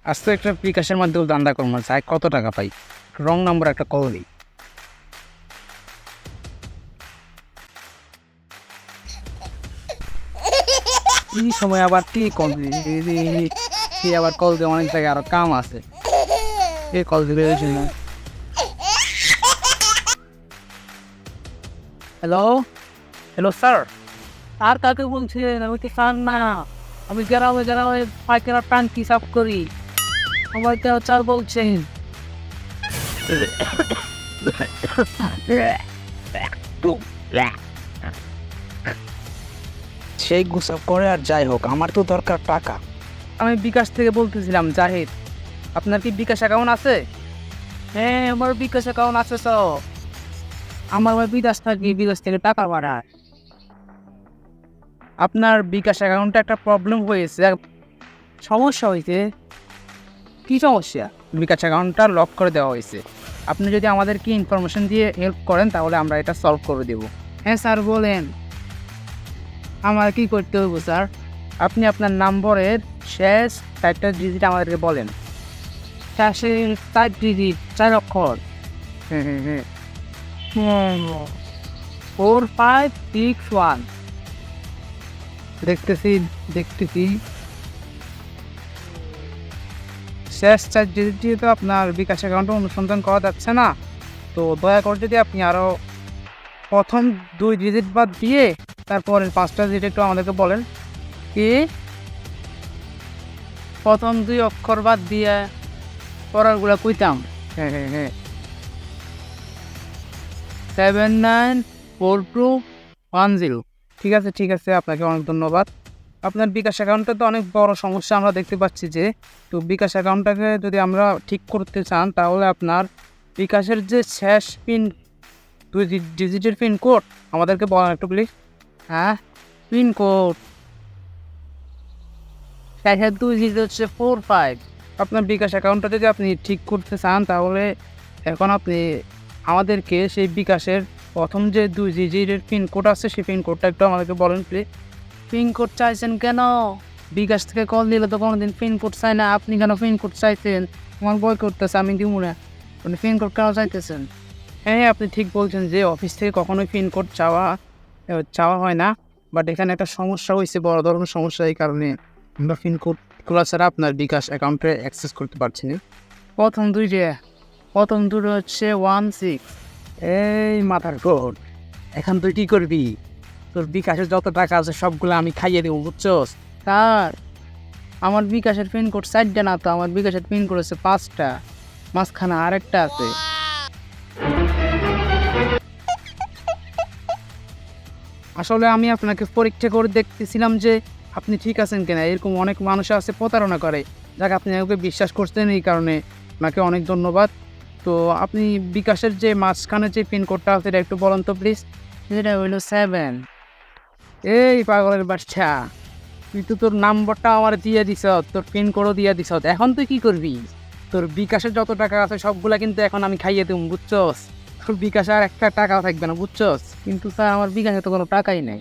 আজ তো একটা বিকাশের মাধ্যমে দান্দা করবো, চাই কত টাকা পাই। রং নাম্বার একটা কল দিই। এই সময় আবার কি কল দিই, আবার কল দিয়ে অনেক জায়গায় আরো কাম আছে। এ কল দিবে না। হ্যালো হ্যালো স্যার, আর কাকে বলছেন? আমি তো চান না, আমি গ্রামে গ্রামে পাইকারা টাঙ্কি সাফ করি। আমার কেউ চার বলছেন? সেই গুসাপ করে আর যাই হোক, আমার তো দরকার টাকা। আমি বিকাশ থেকে বলতেছিলাম জাহিদ, আপনার কি বিকাশ অ্যাকাউন্ট আছে? হ্যাঁ, আমার বিকাশ অ্যাকাউন্ট আছে। তো আমার ভাই বিদেশ থাকি, বিদেশ থেকে টাকা পাঠায়। আপনার বিকাশ অ্যাকাউন্টে একটা প্রবলেম হয়েছে, সমস্যা হয়েছে। কী সমস্যা? বিকাশ অ্যাকাউন্টটা লক করে দেওয়া হয়েছে। আপনি যদি আমাদেরকে ইনফরমেশন দিয়ে হেল্প করেন তাহলে আমরা এটা সলভ করে দেব। হ্যাঁ স্যার, বলেন আমার কি করতে হবে স্যার? আপনি আপনার নম্বরের শেষ 4টা ডিজিট আমাদেরকে বলেন। শেষের 4 ডিজিট, 4 অক্ষর। হ্যাঁ 4561। দেখতেছি শেষ 4 ডিজিট দিয়ে তো আপনার বিকাশ অ্যাকাউন্টে অনুসন্ধান করা যাচ্ছে না। তো দয়া করে যদি আপনি আরও প্রথম 2 ডিজিট বাদ দিয়ে তারপরের 5টা ডিজিট একটু আমাদেরকে বলেন। কি? প্রথম 2 অক্ষর বাদ দিয়ে পরেরগুলো কইতাম। হ্যাঁ 794210। ঠিক আছে, আপনাকে অনেক ধন্যবাদ। আপনার বিকাশ অ্যাকাউন্টে তো অনেক বড় সমস্যা আমরা দেখতে পাচ্ছি যে, তো বিকাশ অ্যাকাউন্টটাকে যদি আমরা ঠিক করতে চান তাহলে আপনার বিকাশের যে শেষ পিন 2 ডিজিটের পিন কোড আমাদেরকে বলেন একটু প্লিজ। হ্যাঁ, পিন কোড শেষের 2 ডিজিট হচ্ছে 45। আপনার বিকাশ অ্যাকাউন্টটা যদি আপনি ঠিক করতে চান তাহলে এখন আপনি আমাদেরকে সেই বিকাশের প্রথম যে 2 ডিজিটের পিন কোড আছে সেই পিন কোডটা একটু আমাদেরকে বলেন প্লিজ। পিন কোড চাইছেন কেন? বিকাশ থেকে কল দিলে তো কোনোদিন পিন কোড চাই না। আপনি কেন পিন কোড চাইছেন? আমার বই করতেছে, আমি দিব না। আপনি পিন কোড কেন চাইতেছেন? হ্যাঁ, আপনি ঠিক বলছেন যে অফিস থেকে কখনোই পিন কোড চাওয়া হয় না। বাট এখানে একটা সমস্যা হয়েছে, বড় ধরনের সমস্যা। এই কারণে আমরা পিন কোডগুলো ছাড়া আপনার বিকাশ অ্যাকাউন্টে অ্যাক্সেস করতে পারছি না। প্রথম দুটো হচ্ছে 16। এই মাথার কোড, এখন তুই কী করবি? তোর বিকাশের যত টাকা আছে সবগুলো আমি খাইয়ে দেবো, বুঝছস? স্যার, আমার বিকাশের পিন কোড 4টা না তো, আমার বিকাশের পিন কোড হচ্ছে 5টা, মাঝখানে আরেকটা আছে। আসলে আমি আপনাকে পরীক্ষা করে দেখতেছিলাম যে আপনি ঠিক আছেন কিনা। এরকম অনেক মানুষ আছে প্রতারণা করে, যাকে আপনি ওকে বিশ্বাস করছেন, এই কারণে আপনাকে অনেক ধন্যবাদ। তো আপনি বিকাশের যে মাঝখানে যে পিন কোডটা আছে এটা একটু বলেন তো প্লিজ। এটা হইলো 7। এই পাগলের বাচ্চা, তুই তো তোর নাম্বারটা আমার দিয়ে দিছ, তোর পিন কোডও দিয়ে দিছ, এখন তুই কি করবি? তোর বিকাশের যত টাকা আছে সবগুলা কিন্তু এখন আমি খাইয়ে দেবো, বুঝছস? তোর বিকাশে আর একটা টাকাও থাকবে না, বুঝছস? কিন্তু স্যার, আমার বিকাশে তো কোনো টাকাই নেই।